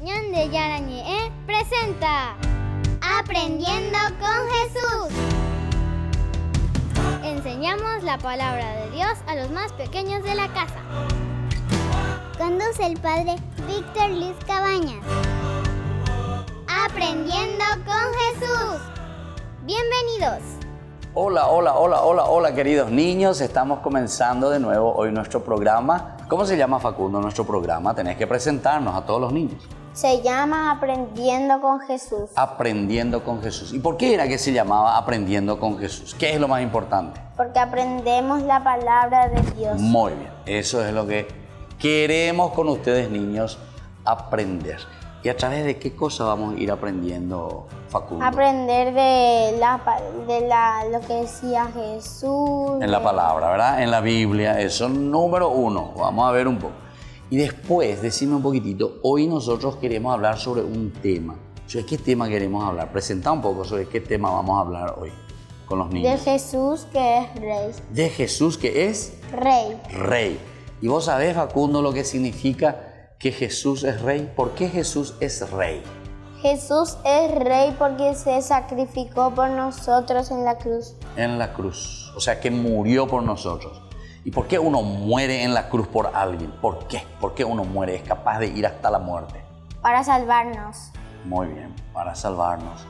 Ñande Yarañe presenta Aprendiendo con Jesús. Enseñamos la palabra de Dios a los más pequeños de la casa. Conduce el padre Víctor Luis Cabañas. Aprendiendo con Jesús. Bienvenidos. Hola, queridos niños. Estamos comenzando de nuevo hoy nuestro programa. ¿Cómo se llama, Facundo, nuestro programa? Tenés que presentarnos a todos los niños. Se llama Aprendiendo con Jesús. Aprendiendo con Jesús. ¿Y por qué era que se llamaba Aprendiendo con Jesús? ¿Qué es lo más importante? Porque aprendemos la palabra de Dios. Muy bien, eso es lo que queremos con ustedes, niños, aprender. ¿Y a través de qué cosa vamos a ir aprendiendo, Facundo? Aprender de lo que decía Jesús. En la palabra, ¿verdad? En la Biblia, eso número uno. Vamos a ver un poco. Y después, decime un poquitito, hoy nosotros queremos hablar sobre un tema. ¿Sobre qué tema queremos hablar? Presenta un poco sobre qué tema vamos a hablar hoy con los niños. De Jesús que es Rey. De Jesús que es Rey. Rey. ¿Y vos sabés, Facundo, lo que significa que Jesús es Rey? ¿Por qué Jesús es Rey? Jesús es Rey porque se sacrificó por nosotros en la cruz. En la cruz, o sea que murió por nosotros. ¿Y por qué uno muere en la cruz por alguien? ¿Por qué? ¿Por qué uno muere? Es capaz de ir hasta la muerte. Para salvarnos. Muy bien, para salvarnos.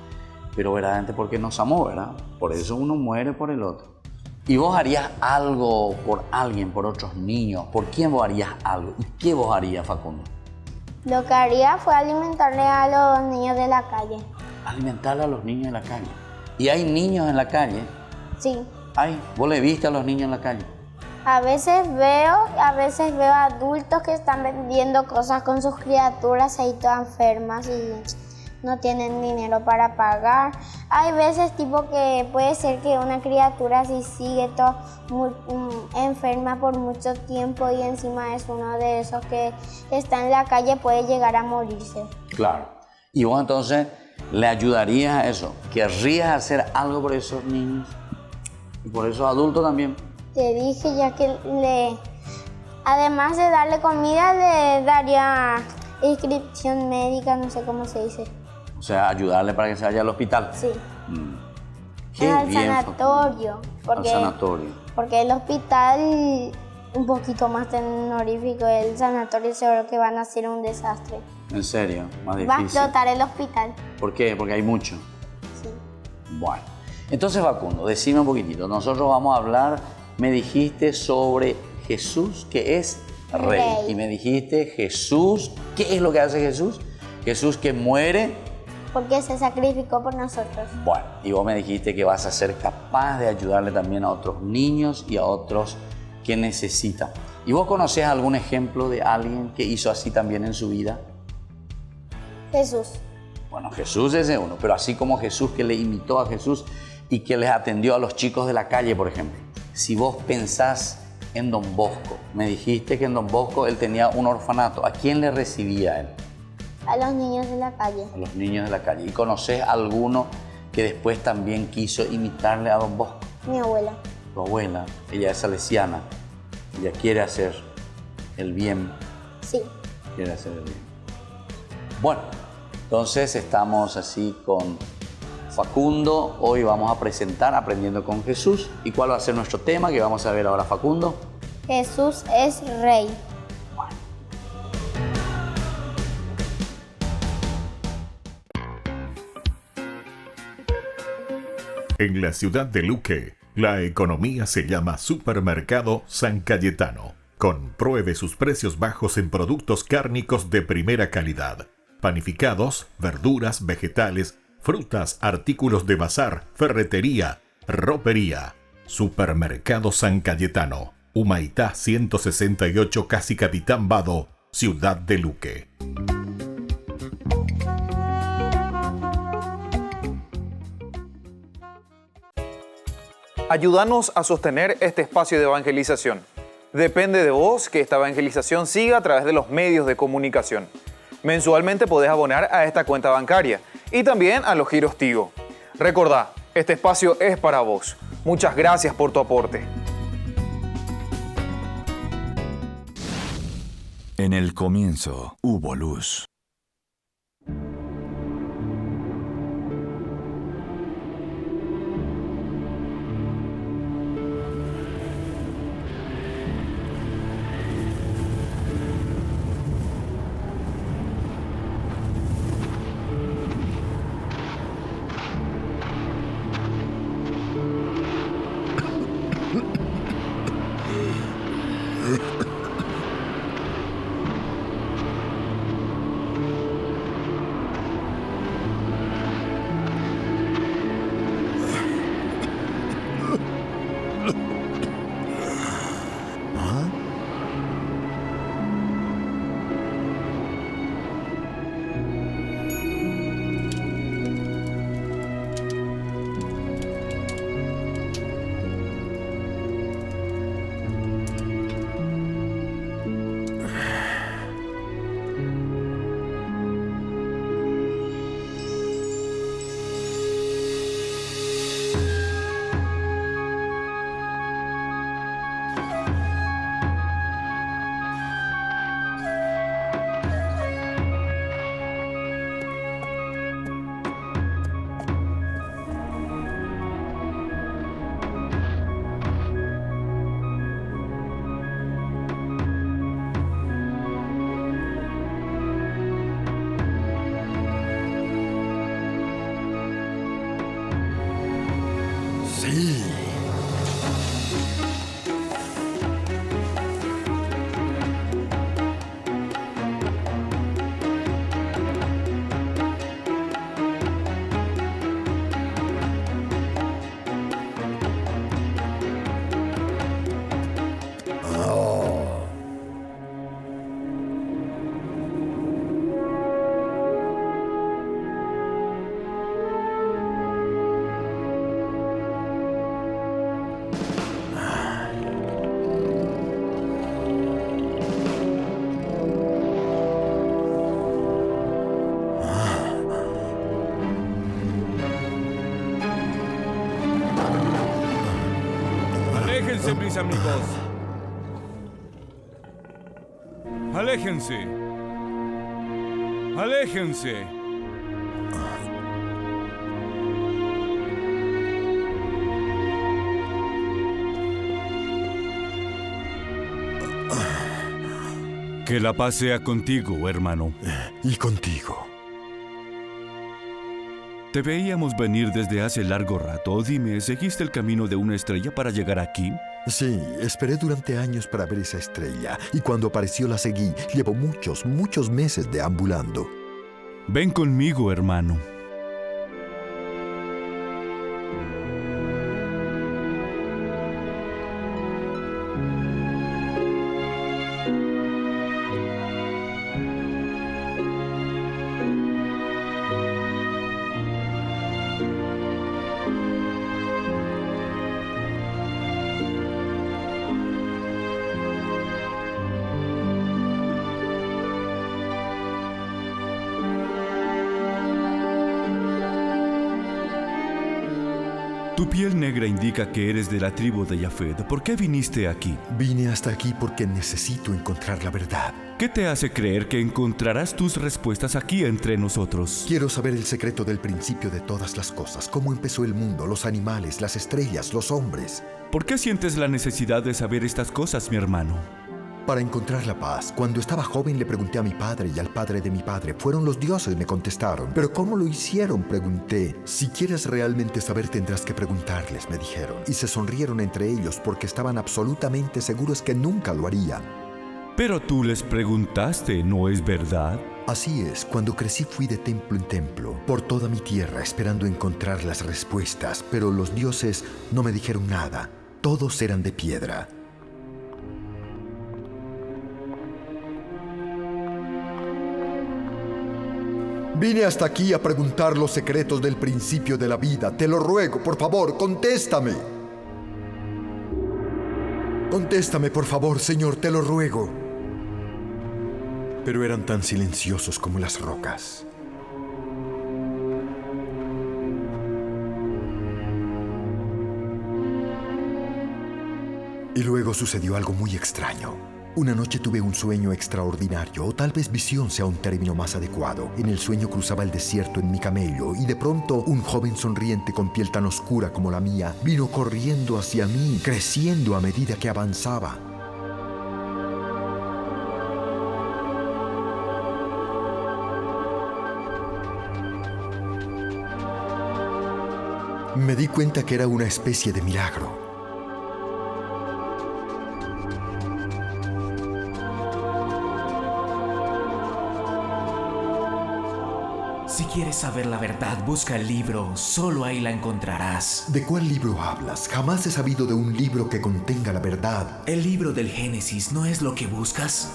Pero verdaderamente porque nos amó, ¿verdad? Por eso uno muere por el otro. ¿Y vos harías algo por alguien, por otros niños? ¿Por quién vos harías algo? ¿Y qué vos harías, Facundo? Lo que haría fue alimentarle a los niños de la calle. Alimentarle a los niños en la calle. ¿Y hay niños en la calle? Sí. ¿Vos le viste a los niños en la calle? A veces veo adultos que están vendiendo cosas con sus criaturas ahí todas enfermas y no tienen dinero para pagar. Hay veces tipo que puede ser que una criatura si sigue enferma por mucho tiempo y encima es uno de esos que está en la calle, puede llegar a morirse. Claro. Y vos entonces le ayudarías a eso. ¿Querrías hacer algo por esos niños? Y por esos adultos también. Te dije ya que además de darle comida, le daría inscripción médica, no sé cómo se dice. O sea, ayudarle para que se vaya al hospital. Sí. Qué al bien, sanatorio. Al sanatorio. Porque el hospital un poquito más tecnorífico, el sanatorio seguro que van a ser un desastre. ¿En serio? Más difícil. Va a explotar el hospital. ¿Por qué? Porque hay mucho. Sí. Bueno. Entonces, Facundo, decime un poquitito. Nosotros vamos a hablar, me dijiste sobre Jesús que es Rey. Y me dijiste Jesús, ¿qué es lo que hace Jesús? Jesús que muere. Porque se sacrificó por nosotros. Bueno, y vos me dijiste que vas a ser capaz de ayudarle también a otros niños y a otros que necesitan. ¿Y vos conocés algún ejemplo de alguien que hizo así también en su vida? Jesús. Bueno, Jesús es de uno, pero así como Jesús que le imitó a Jesús y que les atendió a los chicos de la calle, por ejemplo. Si vos pensás en Don Bosco, me dijiste que en Don Bosco él tenía un orfanato. ¿A quién le recibía él? A los niños de la calle. A los niños de la calle. ¿Y conocés alguno que después también quiso imitarle a Don Bosco? Mi abuela. Tu abuela, ella es salesiana. Ella quiere hacer el bien. Sí. Quiere hacer el bien. Bueno, entonces estamos así con Facundo. Hoy vamos a presentar Aprendiendo con Jesús. ¿Y cuál va a ser nuestro tema que vamos a ver ahora, Facundo? Jesús es Rey. En la ciudad de Luque, la economía se llama Supermercado San Cayetano. Compruebe sus precios bajos en productos cárnicos de primera calidad. Panificados, verduras, vegetales, frutas, artículos de bazar, ferretería, ropería. Supermercado San Cayetano. Humaitá 168, Casi Capitán Vado, ciudad de Luque. Ayúdanos a sostener este espacio de evangelización. Depende de vos que esta evangelización siga a través de los medios de comunicación. Mensualmente podés abonar a esta cuenta bancaria y también a los giros Tigo. Recordá, este espacio es para vos. Muchas gracias por tu aporte. En el comienzo hubo luz. Sí. Aléjense, mis amigos. Aléjense. Aléjense. Que la paz sea contigo, hermano. Y contigo. Te veíamos venir desde hace largo rato. Dime, ¿seguiste el camino de una estrella para llegar aquí? Sí, esperé durante años para ver esa estrella, y cuando apareció la seguí. Llevo muchos meses deambulando. Ven conmigo, hermano. Tu piel negra indica que eres de la tribu de Yafet. ¿Por qué viniste aquí? Vine hasta aquí porque necesito encontrar la verdad. ¿Qué te hace creer que encontrarás tus respuestas aquí entre nosotros? Quiero saber el secreto del principio de todas las cosas. Cómo empezó el mundo, los animales, las estrellas, los hombres. ¿Por qué sientes la necesidad de saber estas cosas, mi hermano? Para encontrar la paz. Cuando estaba joven le pregunté a mi padre y al padre de mi padre. Fueron los dioses, me contestaron. ¿Pero cómo lo hicieron?, pregunté. Si quieres realmente saber, tendrás que preguntarles, me dijeron. Y se sonrieron entre ellos porque estaban absolutamente seguros que nunca lo harían. Pero tú les preguntaste, ¿no es verdad? Así es, cuando crecí fui de templo en templo, por toda mi tierra, esperando encontrar las respuestas. Pero los dioses no me dijeron nada. Todos eran de piedra. Vine hasta aquí a preguntar los secretos del principio de la vida. Te lo ruego, por favor, contéstame. Contéstame, por favor, Señor, te lo ruego. Pero eran tan silenciosos como las rocas. Y luego sucedió algo muy extraño. Una noche tuve un sueño extraordinario, o tal vez visión sea un término más adecuado. En el sueño cruzaba el desierto en mi camello, y de pronto un joven sonriente con piel tan oscura como la mía vino corriendo hacia mí, creciendo a medida que avanzaba. Me di cuenta que era una especie de milagro. Si quieres saber la verdad, busca el libro. Solo ahí la encontrarás. ¿De cuál libro hablas? Jamás he sabido de un libro que contenga la verdad. El libro del Génesis, ¿no es lo que buscas?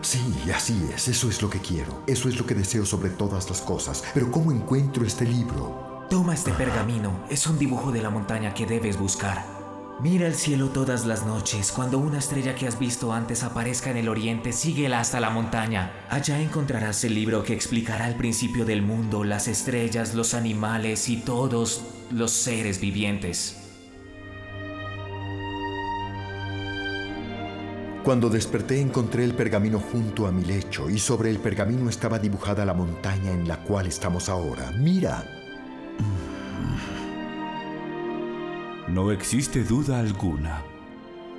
Sí, así es. Eso es lo que quiero. Eso es lo que deseo sobre todas las cosas. Pero ¿cómo encuentro este libro? Toma este pergamino. Es un dibujo de la montaña que debes buscar. Mira el cielo todas las noches. Cuando una estrella que has visto antes aparezca en el oriente, síguela hasta la montaña. Allá encontrarás el libro que explicará el principio del mundo, las estrellas, los animales y todos los seres vivientes. Cuando desperté encontré el pergamino junto a mi lecho, y sobre el pergamino estaba dibujada la montaña en la cual estamos ahora. ¡Mira! No existe duda alguna.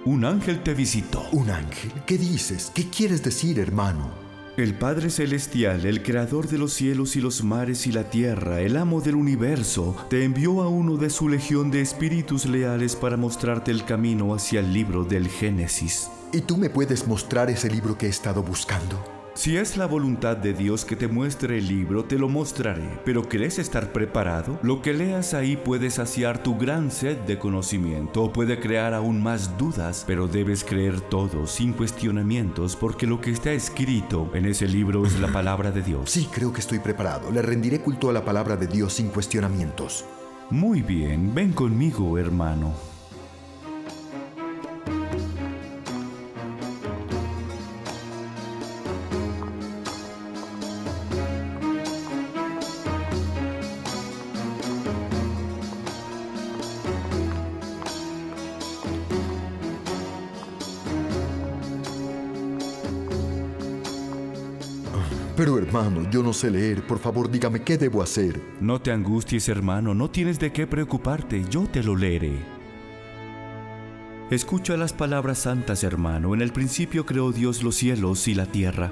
Un ángel te visitó. ¿Un ángel? ¿Qué dices? ¿Qué quieres decir, hermano? El Padre Celestial, el Creador de los cielos y los mares y la tierra, el amo del universo, te envió a uno de su legión de espíritus leales para mostrarte el camino hacia el libro del Génesis. ¿Y tú me puedes mostrar ese libro que he estado buscando? Si es la voluntad de Dios que te muestre el libro, te lo mostraré. ¿Pero crees estar preparado? Lo que leas ahí puede saciar tu gran sed de conocimiento o puede crear aún más dudas, pero debes creer todo sin cuestionamientos, porque lo que está escrito en ese libro es la palabra de Dios. Sí, creo que estoy preparado. Le rendiré culto a la palabra de Dios sin cuestionamientos. Muy bien, ven conmigo, hermano. Pero hermano, yo no sé leer. Por favor, dígame qué debo hacer. No te angusties, hermano, no tienes de qué preocuparte, yo te lo leeré. Escucha las palabras santas, hermano. En el principio creó Dios los cielos y la tierra.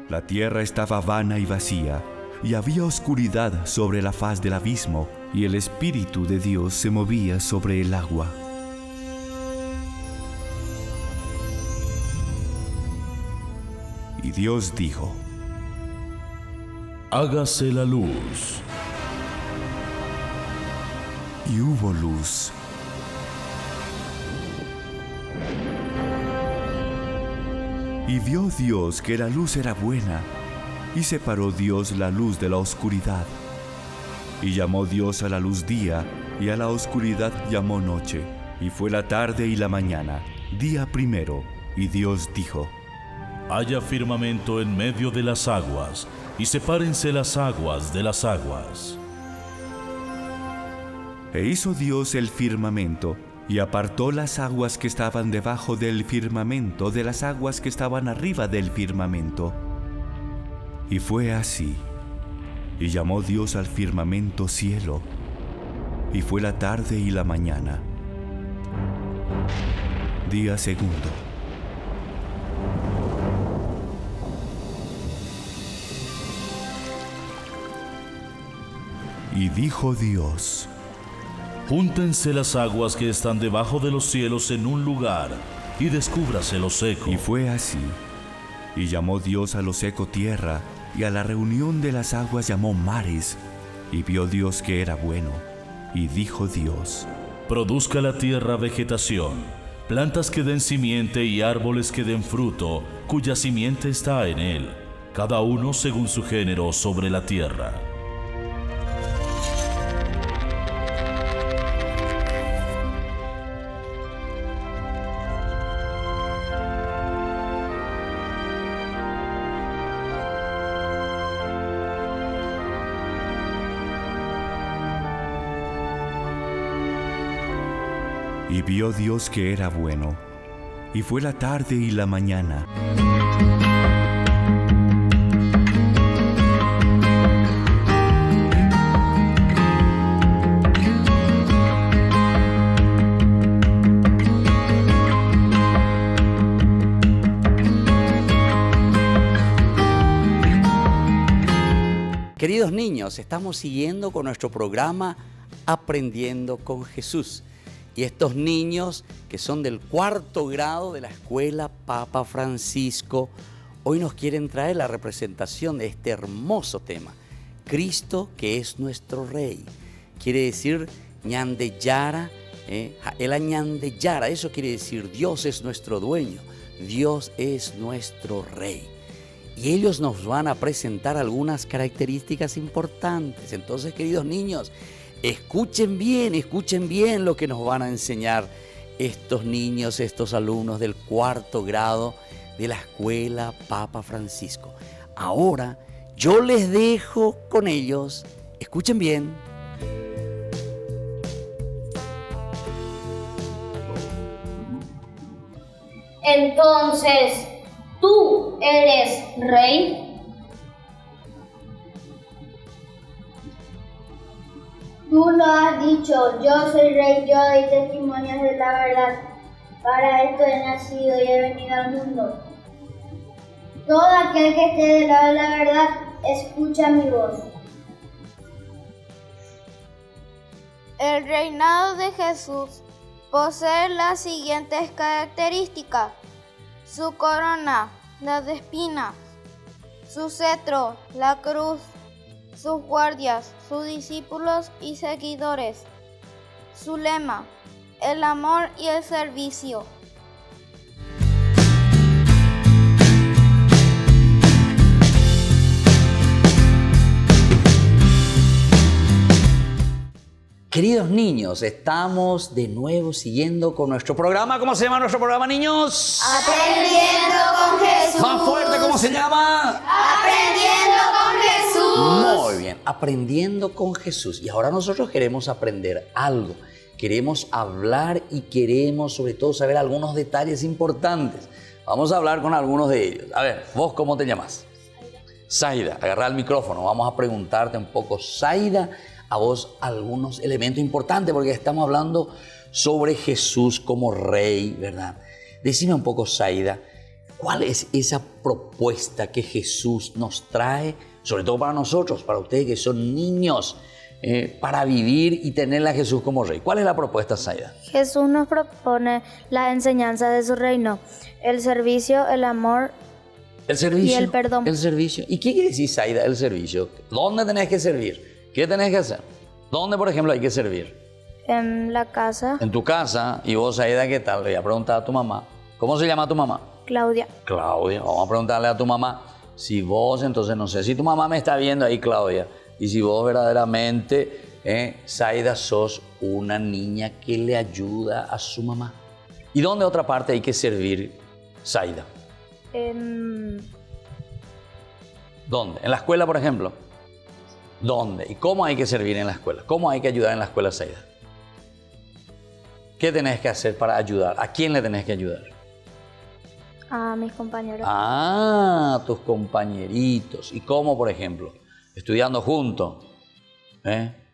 La tierra estaba vana y vacía, y había oscuridad sobre la faz del abismo, y el Espíritu de Dios se movía sobre el agua. Y Dios dijo: hágase la luz. Y hubo luz. Y vio Dios que la luz era buena, y separó Dios la luz de la oscuridad. Y llamó Dios a la luz día, y a la oscuridad llamó noche. Y fue la tarde y la mañana, día primero. Y Dios dijo: haya firmamento en medio de las aguas, y sepárense las aguas de las aguas. E hizo Dios el firmamento, y apartó las aguas que estaban debajo del firmamento de las aguas que estaban arriba del firmamento. Y fue así. Y llamó Dios al firmamento cielo. Y fue la tarde y la mañana, día segundo. Y dijo Dios: júntense las aguas que están debajo de los cielos en un lugar, y descúbrase lo seco. Y fue así. Y llamó Dios a lo seco tierra, y a la reunión de las aguas llamó mares. Y vio Dios que era bueno. Y dijo Dios: produzca la tierra vegetación, plantas que den simiente y árboles que den fruto, cuya simiente está en él, cada uno según su género sobre la tierra. Y vio Dios que era bueno. Y fue la tarde y la mañana. Queridos niños, estamos siguiendo con nuestro programa Aprendiendo con Jesús. Y estos niños que son del 4º grado de la escuela Papa Francisco, hoy nos quieren traer la representación de este hermoso tema. Cristo que es nuestro Rey. Quiere decir ñandeyara, el ñandeyara, eso quiere decir Dios es nuestro dueño, Dios es nuestro Rey. Y ellos nos van a presentar algunas características importantes. Entonces, queridos niños, escuchen bien lo que nos van a enseñar estos niños, estos alumnos del 4º grado de la escuela Papa Francisco. Ahora yo les dejo con ellos. Escuchen bien. Entonces, ¿tú eres rey? Tú lo has dicho, yo soy rey, yo doy testimonios de la verdad. Para esto he nacido y he venido al mundo. Todo aquel que esté del lado de la verdad, escucha mi voz. El reinado de Jesús posee las siguientes características: su corona, las de espinas, su cetro, la cruz, sus guardias, sus discípulos y seguidores, su lema, el amor y el servicio. Queridos niños, estamos de nuevo siguiendo con nuestro programa. ¿Cómo se llama nuestro programa, niños? Aprendiendo con Jesús. Más fuerte, ¿cómo se llama? Aprendiendo con Jesús. Muy bien, aprendiendo con Jesús. Y ahora nosotros queremos aprender algo. Queremos hablar y queremos sobre todo saber algunos detalles importantes. Vamos a hablar con algunos de ellos. A ver, ¿vos cómo te llamas? Zaida, agarra el micrófono. Vamos a preguntarte un poco, Zaida, a vos algunos elementos importantes porque estamos hablando sobre Jesús como rey, ¿verdad? Decime un poco, Zaida, ¿cuál es esa propuesta que Jesús nos trae, sobre todo para nosotros, para ustedes que son niños, para vivir y tener a Jesús como rey? ¿Cuál es la propuesta, Zaida? Jesús nos propone la enseñanza de su reino, el servicio, el amor El servicio. y el perdón. El servicio. ¿Y qué quiere decir, Zaida, el servicio? ¿Dónde tenés que servir? ¿Qué tenés que hacer? ¿Dónde, por ejemplo, hay que servir? En la casa, En tu casa. ¿Y vos, Zaida, qué tal? Le voy a preguntar a tu mamá. ¿Cómo se llama tu mamá? Claudia. Claudia. Vamos a preguntarle a tu mamá. Si vos, entonces, no sé si tu mamá me está viendo ahí, Claudia. Y si vos verdaderamente, Zaida, sos una niña que le ayuda a su mamá. ¿Y dónde otra parte hay que servir, Zaida? ¿Dónde? ¿En la escuela, por ejemplo? ¿Dónde? ¿Y cómo hay que servir en la escuela? ¿Cómo hay que ayudar en la escuela, Zaida? ¿Qué tenés que hacer para ayudar? ¿A quién le tenés que ayudar? A mis compañeros. Ah, tus compañeritos. ¿Y cómo, por ejemplo? Estudiando juntos.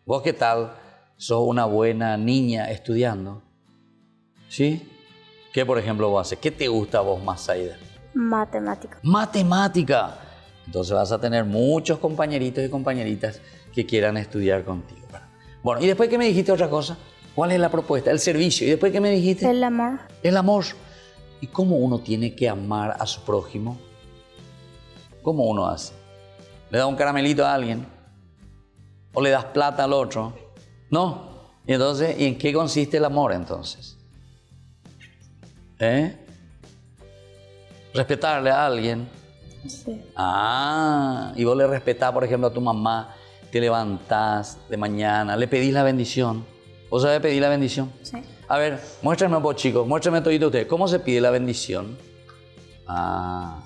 ¿Vos qué tal? ¿Sos una buena niña estudiando? ¿Sí? ¿Qué, por ejemplo, vos haces? ¿Qué te gusta a vos más, Zaida? Matemática. Matemática. Entonces vas a tener muchos compañeritos y compañeritas que quieran estudiar contigo. Bueno, y después que me dijiste otra cosa, ¿cuál es la propuesta? El servicio. ¿Y después que me dijiste? El amor. El amor. ¿Y cómo uno tiene que amar a su prójimo? ¿Cómo uno hace? ¿Le da un caramelito a alguien? ¿O le das plata al otro? No. Y entonces, ¿y en qué consiste el amor entonces? ¿Respetarle a alguien? Sí. Ah, y vos le respetás, por ejemplo, a tu mamá, te levantás de mañana, le pedís la bendición. ¿Vos sabés pedir la bendición? Sí. A ver, muéstrame un poco, chicos, muéstrame todito ustedes. ¿Cómo se pide la bendición? Ah,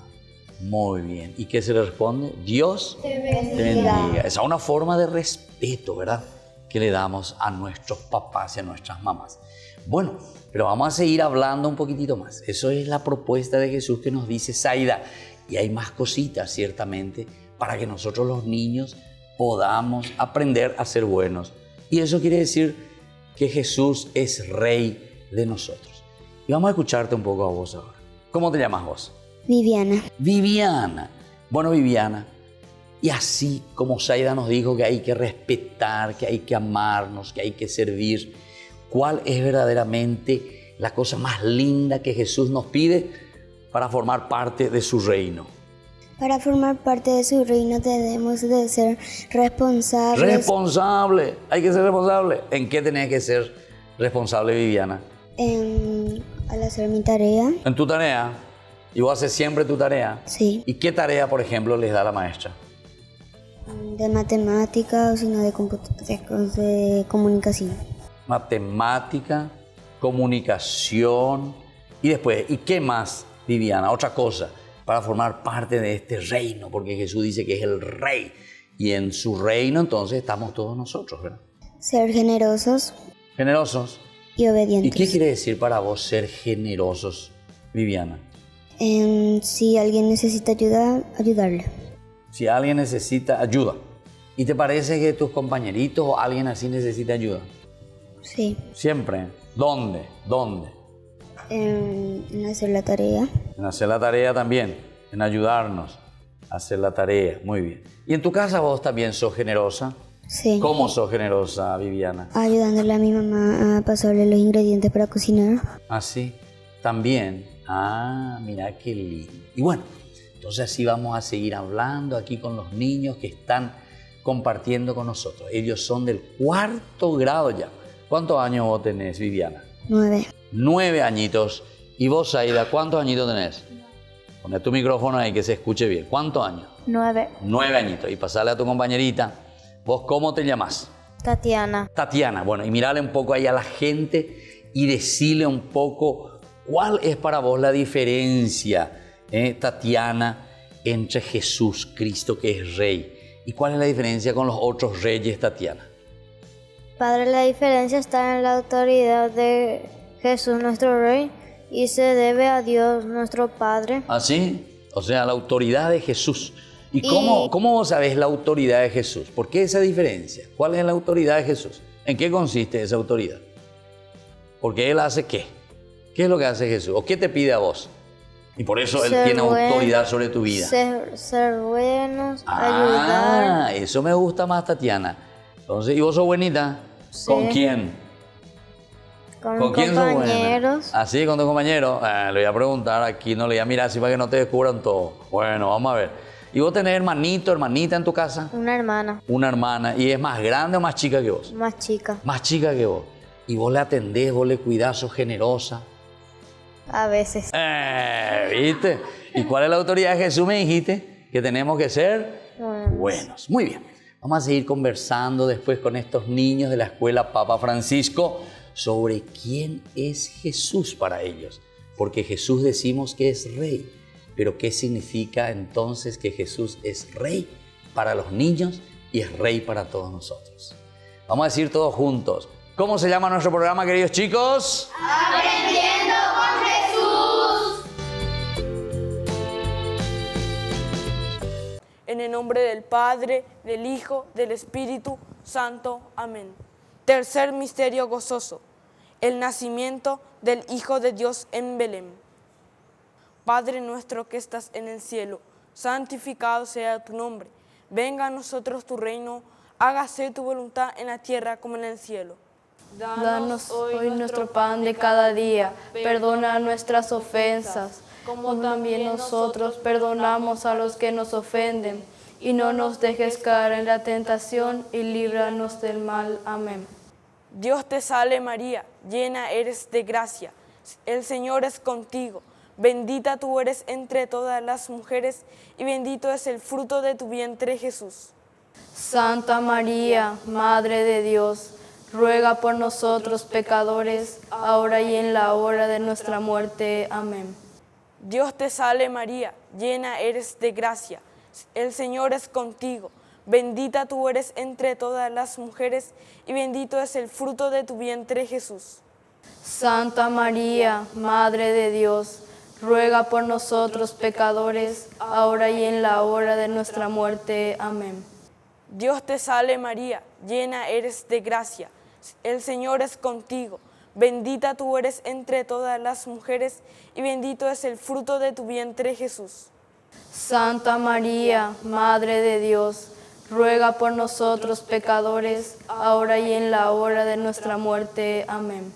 muy bien. ¿Y qué se le responde? Dios te bendiga. Esa es una forma de respeto, ¿verdad? Que le damos a nuestros papás y a nuestras mamás. Bueno, pero vamos a seguir hablando un poquitito más. Eso es la propuesta de Jesús que nos dice Zaida. Y hay más cositas, ciertamente, para que nosotros los niños podamos aprender a ser buenos. Y eso quiere decir que Jesús es Rey de nosotros. Y vamos a escucharte un poco a vos ahora. ¿Cómo te llamas vos? Viviana. Viviana. Bueno, Viviana, y así como Zaida nos dijo que hay que respetar, que hay que amarnos, que hay que servir, ¿cuál es verdaderamente la cosa más linda que Jesús nos pide para formar parte de su reino? Para formar parte de su reino debemos de ser responsables. Responsable. Hay que ser responsable. ¿En qué tenés que ser responsable, Viviana? Al hacer mi tarea. En tu tarea. ¿Y vos haces siempre tu tarea? Sí. ¿Y qué tarea, por ejemplo, les da la maestra? De matemática o sino de comunicación. Matemática, comunicación. Y después, ¿y qué más, Viviana? Otra cosa, para formar parte de este reino, porque Jesús dice que es el Rey. Y en su reino, entonces, estamos todos nosotros, ¿verdad? Ser generosos. Generosos. Y obedientes. ¿Y qué quiere decir para vos ser generosos, Viviana? Si alguien necesita ayuda, ayudarle. Si alguien necesita ayuda. ¿Y te parece que tus compañeritos o alguien así necesita ayuda? Sí. Siempre. ¿Dónde? ¿Dónde? En hacer la tarea. En hacer la tarea también. en ayudarnos a hacer la tarea. Muy bien. ¿Y en tu casa vos también sos generosa? Sí. ¿Cómo sos generosa, Viviana? Ayudándole a mi mamá a pasarle los ingredientes para cocinar. ¿Ah, sí? También. Ah, mira qué lindo. Y bueno, entonces así vamos a seguir hablando aquí con los niños que están compartiendo con nosotros. Ellos son del 4º grado ya. ¿Cuántos años vos tenés, Viviana? 9. 9 añitos. ¿Y vos, Aida, cuántos añitos tenés? Poné tu micrófono ahí que se escuche bien. ¿Cuántos años? 9. 9 añitos. Y pasale a tu compañerita. ¿Vos cómo te llamás? Tatiana. Tatiana. Bueno, y mirale un poco ahí a la gente y decirle un poco cuál es para vos la diferencia, Tatiana, entre Jesús, Cristo, que es Rey. ¿Y cuál es la diferencia con los otros reyes, Tatiana? Padre, la diferencia está en la autoridad de Jesús, nuestro Rey, y se debe a Dios, nuestro Padre. ¿Ah, sí? O sea, la autoridad de Jesús. ¿Y cómo vos sabés la autoridad de Jesús? ¿Por qué esa diferencia? ¿Cuál es la autoridad de Jesús? ¿En qué consiste esa autoridad? Porque Él hace ¿qué? ¿Qué es lo que hace Jesús? ¿O qué te pide a vos? Y por eso Él tiene autoridad sobre tu vida. Ser buenos, ayudar. Eso me gusta más, Tatiana. Entonces, ¿y vos sos buenita? Sí. ¿Con quién? Con quién sos compañeros. buena? ¿Así, con tus compañeros? Le voy a preguntar aquí, no le voy a mirar así para que no te descubran todo. Bueno, vamos a ver. ¿Y vos tenés hermanito, hermanita en tu casa? Una hermana. Una hermana. ¿Y es más grande o más chica que vos? Más chica. Más chica que vos. ¿Y vos le atendés, vos le cuidás, sos generosa? A veces. ¿Viste? ¿Y cuál es la autoridad de Jesús? Me dijiste que tenemos que ser buenos. Muy bien. Vamos a seguir conversando después con estos niños de la escuela Papa Francisco sobre quién es Jesús para ellos. Porque Jesús decimos que es Rey. Pero ¿qué significa entonces que Jesús es Rey para los niños y es Rey para todos nosotros? Vamos a decir todos juntos. ¿Cómo se llama nuestro programa, queridos chicos? Aprendiendo con Jesús. En el nombre del Padre, del Hijo, del Espíritu Santo. Amén. Tercer misterio gozoso. El nacimiento del Hijo de Dios en Belén. Padre nuestro que estás en el cielo, santificado sea tu nombre. Venga a nosotros tu reino, hágase tu voluntad en la tierra como en el cielo. Danos hoy nuestro pan de cada día, perdona nuestras ofensas, como también nosotros perdonamos a los que nos ofenden. Y no nos dejes caer en la tentación y líbranos del mal. Amén. Dios te salve María, llena eres de gracia, el Señor es contigo. Bendita tú eres entre todas las mujeres y bendito es el fruto de tu vientre, Jesús. Santa María, Madre de Dios, ruega por nosotros pecadores, ahora y en la hora de nuestra muerte. Amén. Dios te salve María, llena eres de gracia, el Señor es contigo. Bendita tú eres entre todas las mujeres y bendito es el fruto de tu vientre, Jesús. Santa María, Madre de Dios, ruega por nosotros pecadores, ahora y en la hora de nuestra muerte. Amén. Dios te salve María, llena eres de gracia, el Señor es contigo. Bendita tú eres entre todas las mujeres y bendito es el fruto de tu vientre, Jesús. Santa María, Madre de Dios, ruega por nosotros pecadores, ahora y en la hora de nuestra muerte. Amén.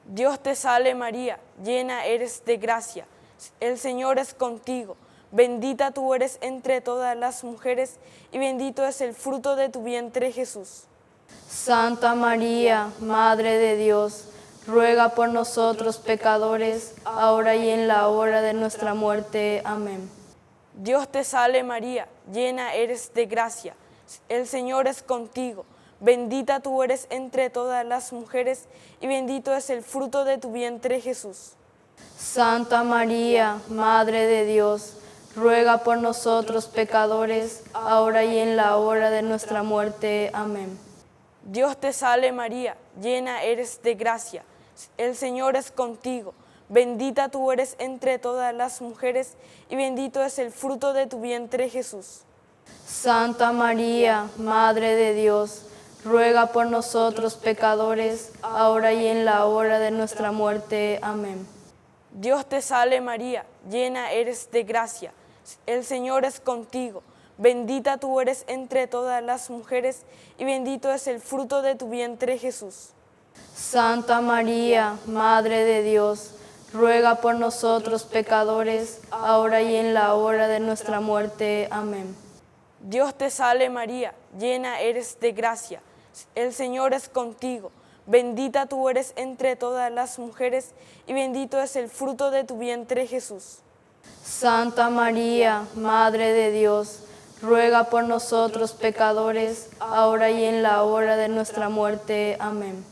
Dios te salve María, llena eres de gracia, el Señor es contigo. Bendita tú eres entre todas las mujeres y bendito es el fruto de tu vientre, Jesús. Santa María, Madre de Dios, ruega por nosotros pecadores, ahora y en la hora de nuestra muerte. Amén. Dios te salve María, llena eres de gracia, el Señor es contigo. Bendita tú eres entre todas las mujeres y bendito es el fruto de tu vientre, Jesús. Santa María, Madre de Dios, ruega por nosotros pecadores, ahora y en la hora de nuestra muerte. Amén. Dios te salve María, llena eres de gracia, el Señor es contigo. Bendita tú eres entre todas las mujeres y bendito es el fruto de tu vientre, Jesús. Santa María, Madre de Dios, ruega por nosotros pecadores, ahora y en la hora de nuestra muerte. Amén. Dios te salve María, llena eres de gracia, el Señor es contigo. Bendita tú eres entre todas las mujeres y bendito es el fruto de tu vientre, Jesús. Santa María, Madre de Dios, ruega por nosotros pecadores, ahora y en la hora de nuestra muerte. Amén. Dios te salve María, llena eres de gracia, el Señor es contigo. Bendita tú eres entre todas las mujeres y bendito es el fruto de tu vientre, Jesús. Santa María, Madre de Dios, ruega por nosotros pecadores, ahora y en la hora de nuestra muerte. Amén.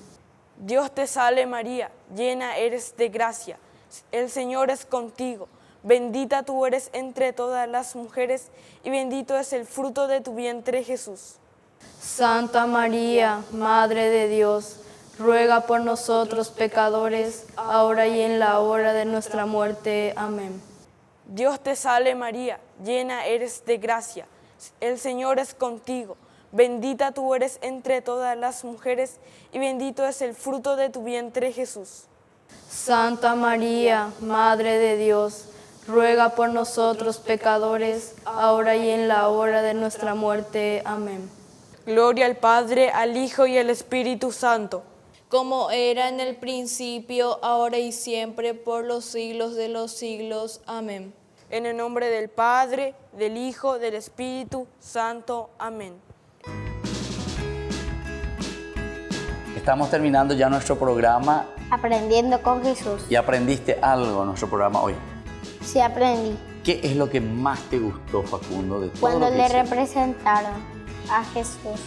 Dios te salve María, llena eres de gracia, el Señor es contigo. Bendita tú eres entre todas las mujeres y bendito es el fruto de tu vientre, Jesús. Santa María, Madre de Dios, ruega por nosotros pecadores, ahora y en la hora de nuestra muerte. Amén. Dios te salve María, llena eres de gracia, el Señor es contigo. Bendita tú eres entre todas las mujeres y bendito es el fruto de tu vientre, Jesús. Santa María, Madre de Dios, ruega por nosotros pecadores, ahora y en la hora de nuestra muerte. Amén. Gloria al Padre, al Hijo y al Espíritu Santo. Como era en el principio, ahora y siempre, por los siglos de los siglos. Amén. En el nombre del Padre, del Hijo, del Espíritu Santo. Amén. Estamos terminando ya nuestro programa. Aprendiendo con Jesús. ¿Y aprendiste algo en nuestro programa hoy? Sí, aprendí. ¿Qué es lo que más te gustó, Facundo, de todo Cuando lo que le hiciste? representaron a Jesús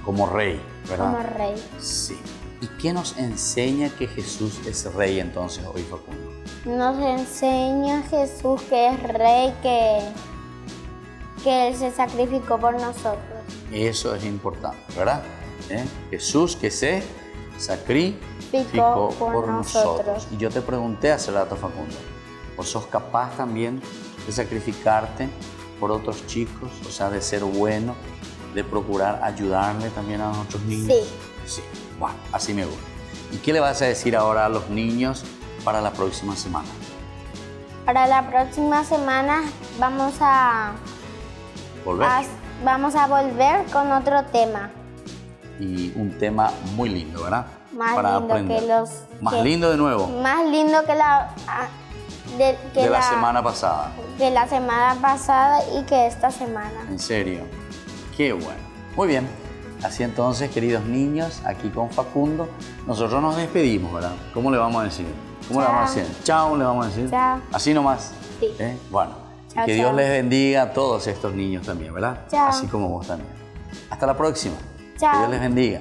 Como rey, ¿verdad? como rey. Sí. ¿Y qué nos enseña que Jesús es rey entonces hoy, Facundo? Nos enseña Jesús que es rey, que Él se sacrificó por nosotros. Eso es importante, ¿verdad? Jesús que se sacrificó por nosotros. Y yo te pregunté hace rato, Facundo, ¿vos sos capaz también de sacrificarte por otros chicos? O sea, de ser bueno, de procurar ayudarle también a nuestros niños. Sí. Bueno, así me gusta. ¿Y qué le vas a decir ahora a los niños para la próxima semana? Para la próxima semana vamos a volver con otro tema. Y un tema muy lindo, ¿verdad? Más para lindo aprender. que lindo de nuevo. Más lindo que la semana pasada. Que la semana pasada y que esta semana. En serio. Qué bueno. Muy bien. Así entonces, queridos niños, aquí con Facundo, nosotros nos despedimos, ¿verdad? ¿Cómo le vamos a decir? ¿Cómo le vamos a decir? Chao, le vamos a decir. Chao. Así nomás. Sí. Bueno, Chao, que Dios chao. les bendiga a todos estos niños también, ¿verdad? Chao. Así como vos también. Hasta la próxima. Chao. Que Dios les bendiga.